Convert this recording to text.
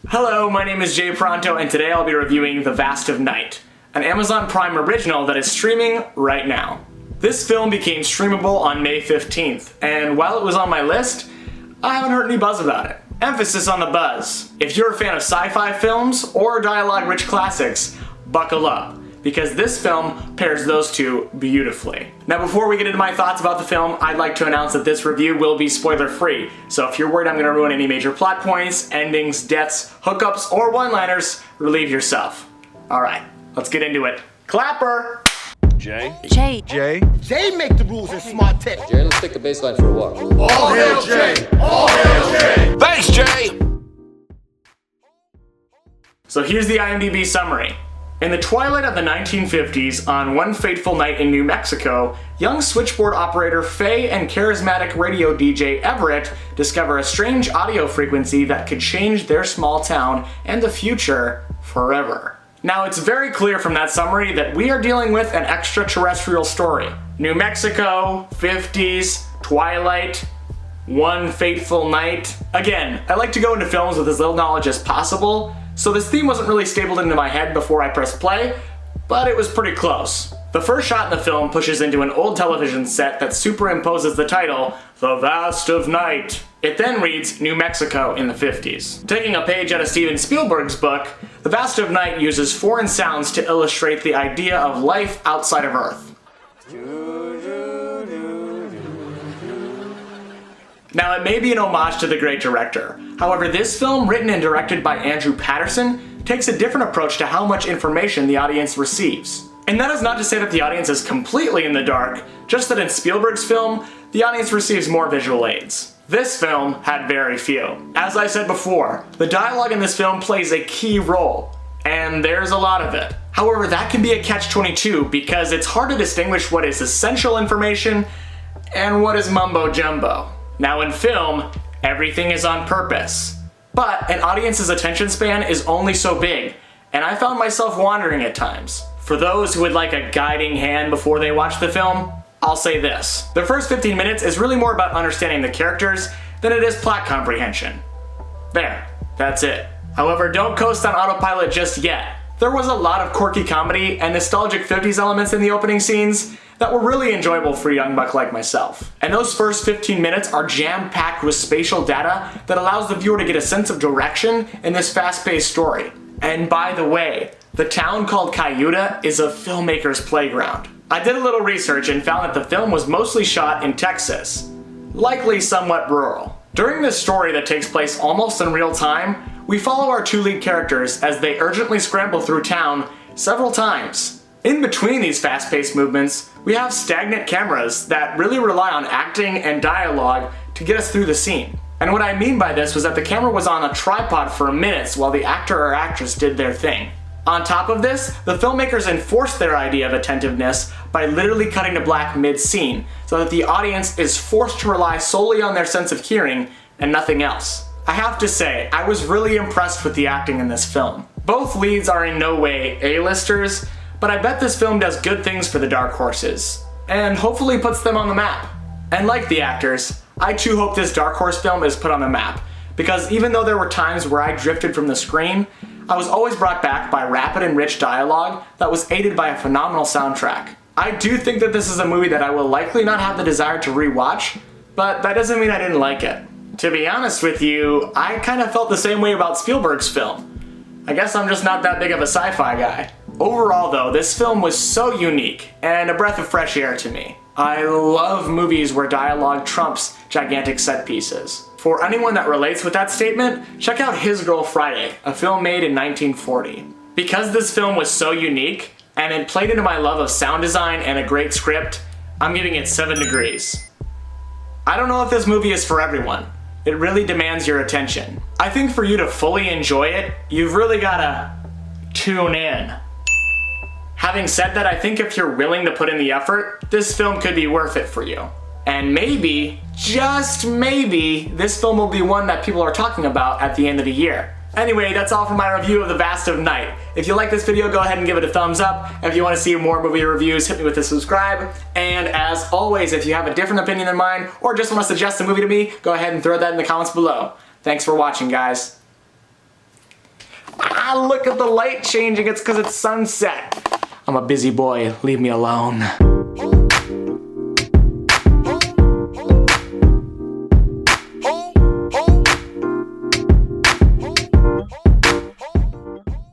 Hello, my name is Jay Pronto, and today I'll be reviewing The Vast of Night, an Amazon Prime original that is streaming right now. This film became streamable on May 15th, and while it was on my list, I haven't heard any buzz about it. Emphasis on the buzz. If you're a fan of sci-fi films or dialogue-rich classics, buckle up, because this film pairs those two beautifully. Now before we get into my thoughts about the film, I'd like to announce that this review will be spoiler-free, so if you're worried I'm going to ruin any major plot points, endings, deaths, hookups, or one-liners, relieve yourself. Alright, let's get into it. Clapper! Jay? Jay make the rules in smart tech. Jay, let's take the baseline for a walk. All hail Jay! All hail Jay! Thanks, Jay! So here's the IMDb summary. In the twilight of the 1950s, on one fateful night in New Mexico, young switchboard operator Faye and charismatic radio DJ Everett discover a strange audio frequency that could change their small town and the future forever. Now, it's very clear from that summary that we are dealing with an extraterrestrial story. New Mexico, 50s, twilight, one fateful night. Again, I like to go into films with as little knowledge as possible, so this theme wasn't really stapled into my head before I pressed play, but it was pretty close. The first shot in the film pushes into an old television set that superimposes the title, The Vast of Night. It then reads New Mexico in the 50s. Taking a page out of Steven Spielberg's book, The Vast of Night uses foreign sounds to illustrate the idea of life outside of Earth. Now, it may be an homage to the great director. However, this film, written and directed by Andrew Patterson, takes a different approach to how much information the audience receives. And that is not to say that the audience is completely in the dark, just that in Spielberg's film, the audience receives more visual aids. This film had very few. As I said before, the dialogue in this film plays a key role, and there's a lot of it. However, that can be a catch-22 because it's hard to distinguish what is essential information and what is mumbo-jumbo. Now in film, everything is on purpose, but an audience's attention span is only so big, and I found myself wandering at times. For those who would like a guiding hand before they watch the film, I'll say this. The first 15 minutes is really more about understanding the characters than it is plot comprehension. There, that's it. However, don't coast on autopilot just yet. There was a lot of quirky comedy and nostalgic 50s elements in the opening scenes that were really enjoyable for a young buck like myself. And those first 15 minutes are jam-packed with spatial data that allows the viewer to get a sense of direction in this fast-paced story. And by the way, the town called Cayuta is a filmmaker's playground. I did a little research and found that the film was mostly shot in Texas, likely somewhat rural. During this story that takes place almost in real time, we follow our two lead characters as they urgently scramble through town several times. In between these fast-paced movements, we have stagnant cameras that really rely on acting and dialogue to get us through the scene. And what I mean by this was that the camera was on a tripod for minutes while the actor or actress did their thing. On top of this, the filmmakers enforced their idea of attentiveness by literally cutting to black mid-scene, so that the audience is forced to rely solely on their sense of hearing and nothing else. I have to say, I was really impressed with the acting in this film. Both leads are in no way A-listers, but I bet this film does good things for the dark horses, and hopefully puts them on the map. And like the actors, I too hope this dark horse film is put on the map, because even though there were times where I drifted from the screen, I was always brought back by rapid and rich dialogue that was aided by a phenomenal soundtrack. I do think that this is a movie that I will likely not have the desire to rewatch, but that doesn't mean I didn't like it. To be honest with you, I kind of felt the same way about Spielberg's film. I guess I'm just not that big of a sci-fi guy. Overall though, this film was so unique and a breath of fresh air to me. I love movies where dialogue trumps gigantic set pieces. For anyone that relates with that statement, check out His Girl Friday, a film made in 1940. Because this film was so unique, and it played into my love of sound design and a great script, I'm giving it 7 degrees. I don't know if this movie is for everyone. It really demands your attention. I think for you to fully enjoy it, you've really gotta tune in. Having said that, I think if you're willing to put in the effort, this film could be worth it for you. And maybe, just maybe, this film will be one that people are talking about at the end of the year. Anyway, that's all for my review of The Vast of Night. If you like this video, go ahead and give it a thumbs up. If you want to see more movie reviews, hit me with a subscribe. And as always, if you have a different opinion than mine, or just want to suggest a movie to me, go ahead and throw that in the comments below. Thanks for watching, guys. Look at the light changing, it's because it's sunset. I'm a busy boy, leave me alone.